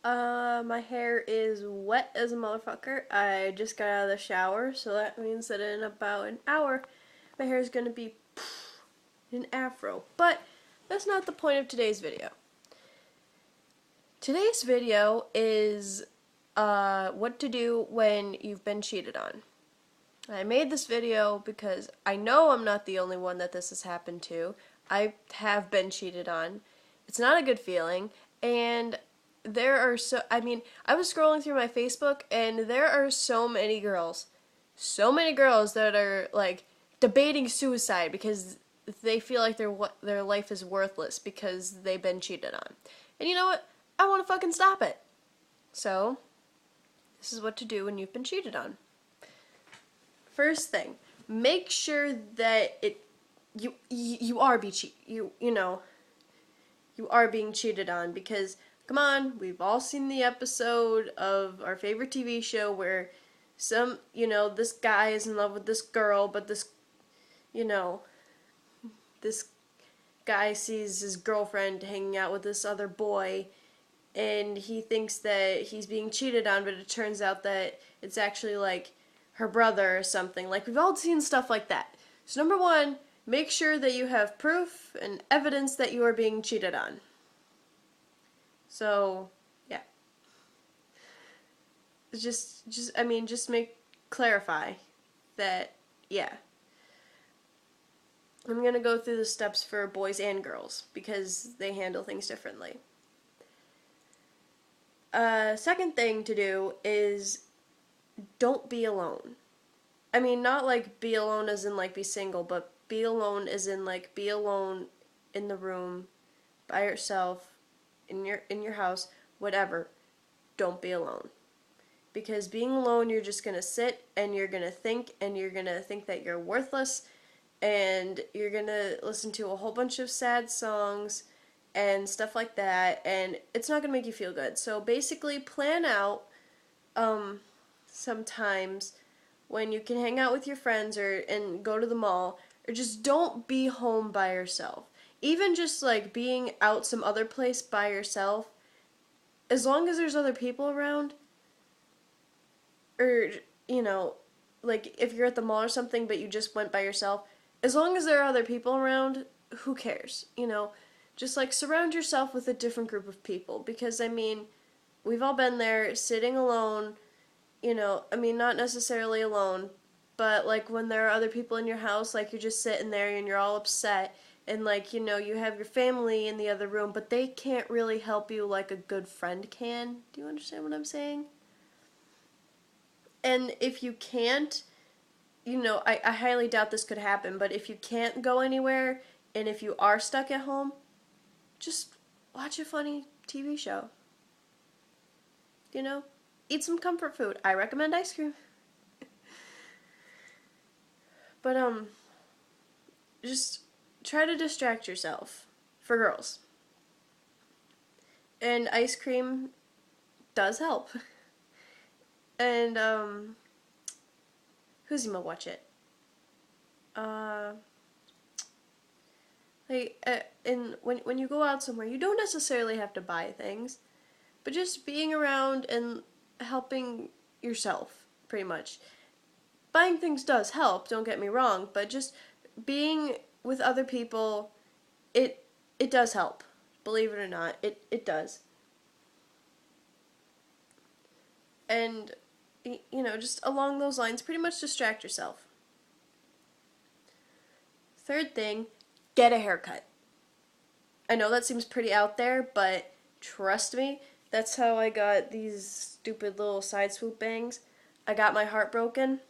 My hair is wet as a motherfucker. I just got out of the shower, so that means that in about an hour, my hair is gonna be an afro. But that's not the point of today's video. Today's video is what to do when you've been cheated on. I made this video because I know I'm not the only one that this has happened to. I have been cheated on. It's not a good feeling, and I was scrolling through my Facebook, and there are so many girls that are like debating suicide because they feel like their life is worthless because they've been cheated on. And you know what? I want to fucking stop it. So, this is what to do when you've been cheated on. First thing, make sure that you are you are being cheated on, because come on, we've all seen the episode of our favorite TV show where this guy is in love with this girl, but you know, this guy sees his girlfriend hanging out with this other boy, and he thinks that he's being cheated on, but it turns out that it's actually like her brother or something. Like, we've all seen stuff like that. So number one, make sure that you have proof and evidence that you are being cheated on. So, yeah. Just clarify that, yeah. I'm gonna go through the steps for boys and girls because they handle things differently. Second thing to do is don't be alone. I mean, not like be alone as in like be single, but be alone as in like be alone in the room by yourself in your house, whatever. Don't be alone. Because being alone, you're just going to sit and you're going to think, and you're going to think that you're worthless, and you're going to listen to a whole bunch of sad songs and stuff like that, and it's not going to make you feel good. So basically plan out sometimes when you can hang out with your friends and go to the mall, or just don't be home by yourself. Even just like being out some other place by yourself, as long as there's other people around, or like if you're at the mall or something but you just went by yourself, as long as there are other people around, who cares? Just like surround yourself with a different group of people, because we've all been there sitting alone, not necessarily alone, but like when there are other people in your house, like you're just sitting there and you're all upset, and like, you have your family in the other room, but they can't really help you like a good friend can. Do you understand what I'm saying? And if you can't, I highly doubt this could happen, but if you can't go anywhere and if you are stuck at home, just watch a funny TV show. Eat some comfort food. I recommend ice cream. But just try to distract yourself, for girls. And ice cream does help. And who's gonna watch it? And when you go out somewhere, you don't necessarily have to buy things, but just being around and helping yourself, pretty much. Buying things does help, don't get me wrong, but just being with other people, it does help. Believe it or not, it does. And just along those lines, pretty much distract yourself. Third thing, get a haircut. I know that seems pretty out there, but trust me, that's how I got these stupid little side swoop bangs. I got my heart broken,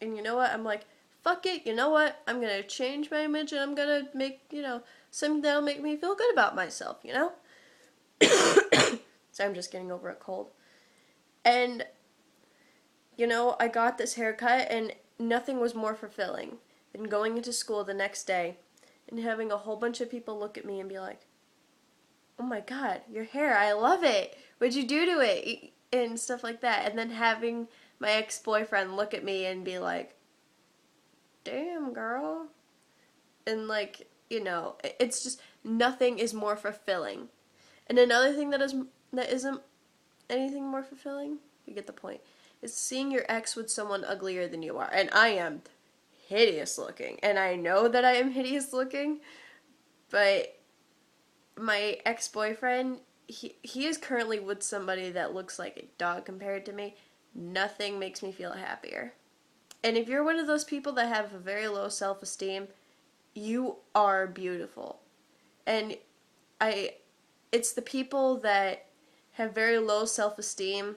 and you know what? I'm like, fuck it, you know what? I'm gonna change my image, and I'm gonna make, something that'll make me feel good about myself, So I'm just getting over a cold. And, I got this haircut, and nothing was more fulfilling than going into school the next day and having a whole bunch of people look at me and be like, oh my god, your hair, I love it. What'd you do to it? And stuff like that. And then having my ex-boyfriend look at me and be like, damn, girl. And like, it's just, nothing is more fulfilling. And another thing that isn't anything more fulfilling? You get the point. It's seeing your ex with someone uglier than you are. And I am hideous looking. And I know that I am hideous looking, but my ex-boyfriend, he is currently with somebody that looks like a dog compared to me. Nothing makes me feel happier. And if you're one of those people that have a very low self-esteem, you are beautiful. And I it's the people that have very low self-esteem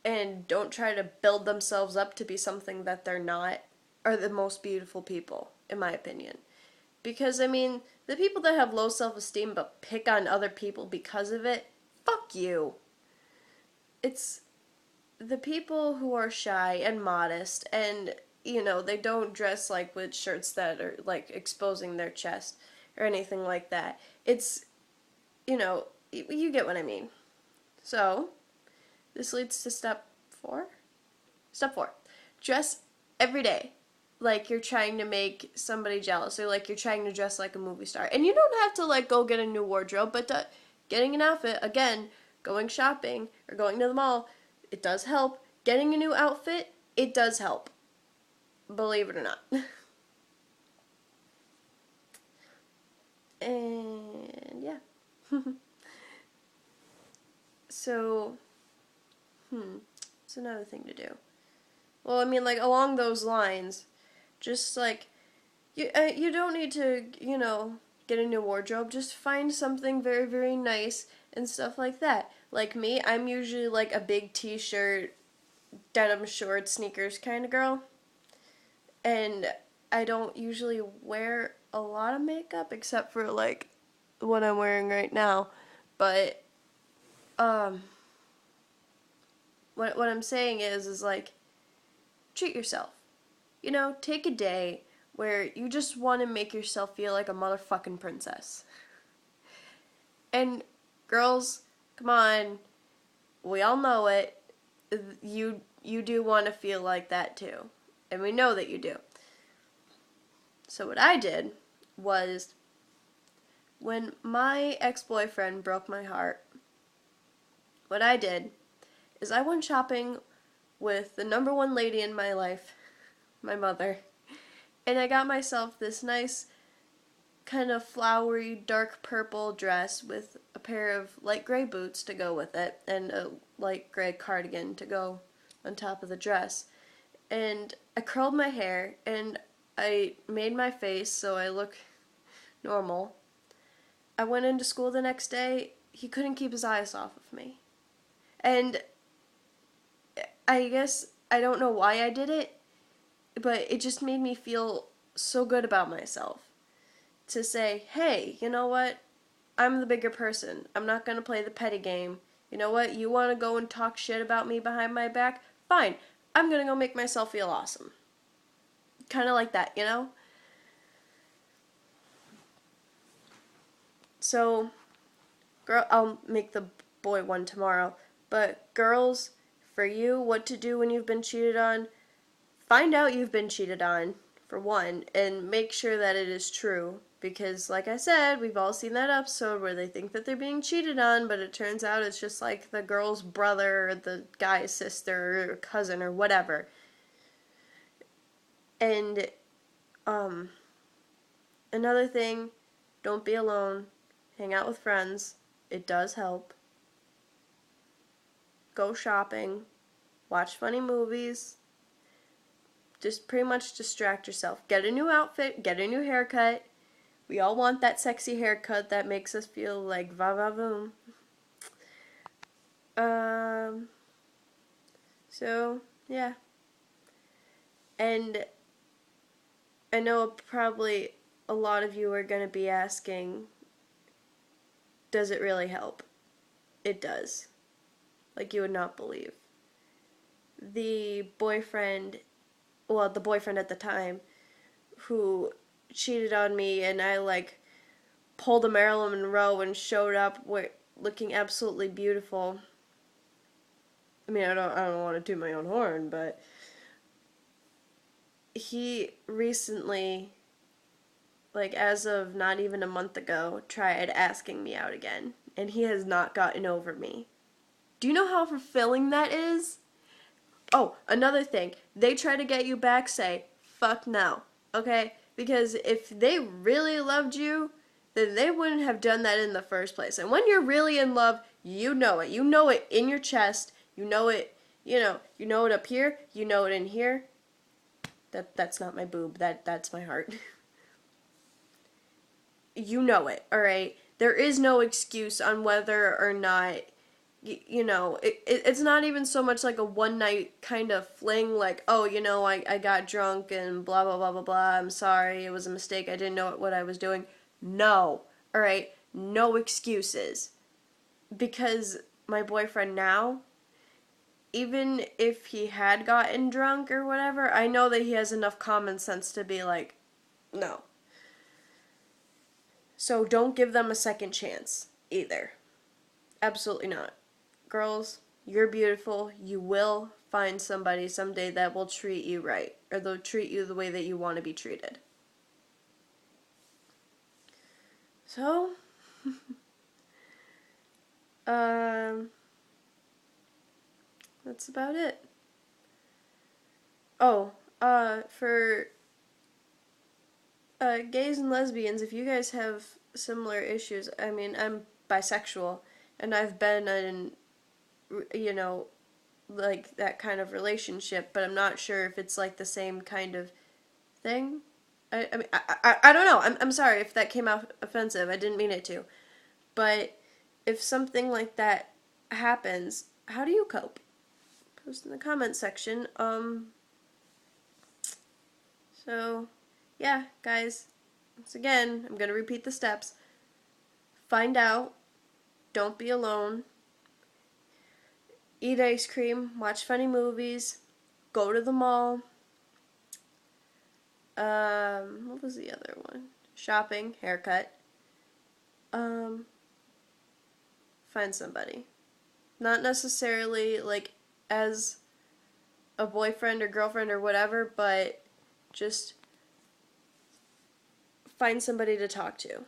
and don't try to build themselves up to be something that they're not are the most beautiful people, in my opinion. Because, I mean, the people that have low self-esteem but pick on other people because of it, fuck you. It's the people who are shy and modest and, they don't dress like with shirts that are like exposing their chest or anything like that. It's, you get what I mean. So, this leads to step 4. Step 4. Dress every day like you're trying to make somebody jealous or like you're trying to dress like a movie star. And you don't have to like go get a new wardrobe, but getting an outfit, again, going shopping or going to the mall, it does help. Getting a new outfit, it does help. Believe it or not. And yeah. So, it's another thing to do. Well, I mean, like, along those lines, just like, you don't need to, get a new wardrobe. Just find something very, very nice and stuff like that. Like me, I'm usually like a big t-shirt, denim shorts, sneakers kind of girl. And I don't usually wear a lot of makeup except for like what I'm wearing right now. But um what I'm saying is like treat yourself. Take a day where you just want to make yourself feel like a motherfucking princess. And girls, come on, we all know it. You do want to feel like that too. And we know that you do. So what I did was when my ex-boyfriend broke my heart, what I did is I went shopping with the number one lady in my life, my mother, and I got myself this nice kind of flowery dark purple dress with a pair of light gray boots to go with it and a light gray cardigan to go on top of the dress. And I curled my hair and I made my face so I look normal. I went into school the next day. He couldn't keep his eyes off of me. And I guess I don't know why I did it, but it just made me feel so good about myself. To say, hey, you know what? I'm the bigger person. I'm not going to play the petty game. You know what? You want to go and talk shit about me behind my back? Fine. I'm going to go make myself feel awesome. Kind of like that, So, girl, I'll make the boy one tomorrow. But girls, for you, what to do when you've been cheated on? Find out you've been cheated on, for one, and make sure that it is true. Because, like I said, we've all seen that episode where they think that they're being cheated on, but it turns out it's just like the girl's brother or the guy's sister or cousin or whatever. And, another thing, don't be alone. Hang out with friends. It does help. Go shopping. Watch funny movies. Just pretty much distract yourself. Get a new outfit. Get a new haircut. We all want that sexy haircut that makes us feel like va-va-voom. So, yeah. And I know probably a lot of you are going to be asking, does it really help? It does. Like you would not believe. The boyfriend at the time, who cheated on me, and I like pulled a Marilyn Monroe and showed up looking absolutely beautiful. I mean, I don't want to do my own horn, but he recently, like as of not even a month ago, tried asking me out again, and he has not gotten over me. Do you know how fulfilling that is? Oh, another thing. They try to get you back, say, fuck no. Okay? Because if they really loved you, then they wouldn't have done that in the first place. And when you're really in love, you know it. You know it in your chest. You know it, you know it up here. You know it in here. That's not my boob. That's my heart. You know it, all right? There is no excuse on whether or not it's not even so much like a one night kind of fling, like, oh, I got drunk and blah, blah, blah, blah, blah. I'm sorry. It was a mistake. I didn't know what I was doing. No. All right. No excuses. Because my boyfriend now, even if he had gotten drunk or whatever, I know that he has enough common sense to be like, no. So don't give them a second chance either. Absolutely not. Girls, you're beautiful. You will find somebody someday that will treat you right, or they'll treat you the way that you want to be treated. So, that's about it. Oh, for gays and lesbians, if you guys have similar issues, I mean, I'm bisexual, and I've been in, like that kind of relationship, but I'm not sure if it's like the same kind of thing. I mean, I don't know. I'm sorry if that came out offensive. I didn't mean it to. But if something like that happens, how do you cope? Post in the comments section. So, yeah, guys. Once again, I'm going to repeat the steps. Find out. Don't be alone. Eat ice cream. Watch funny movies. Go to the mall. What was the other one? Shopping, haircut. Find somebody. Not necessarily like as a boyfriend or girlfriend or whatever, but just find somebody to talk to.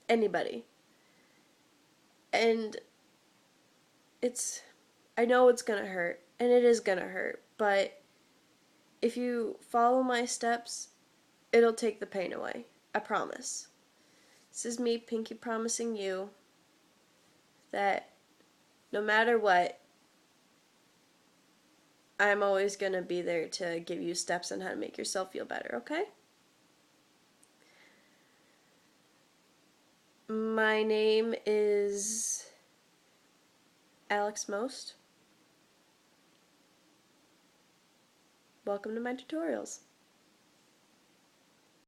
Anybody. And I know it's gonna hurt, and it is gonna hurt, but if you follow my steps, it'll take the pain away. I promise. This is me, Pinky, promising you that no matter what, I'm always going to be there to give you steps on how to make yourself feel better, okay? My name is Alex Most. Welcome to my tutorials.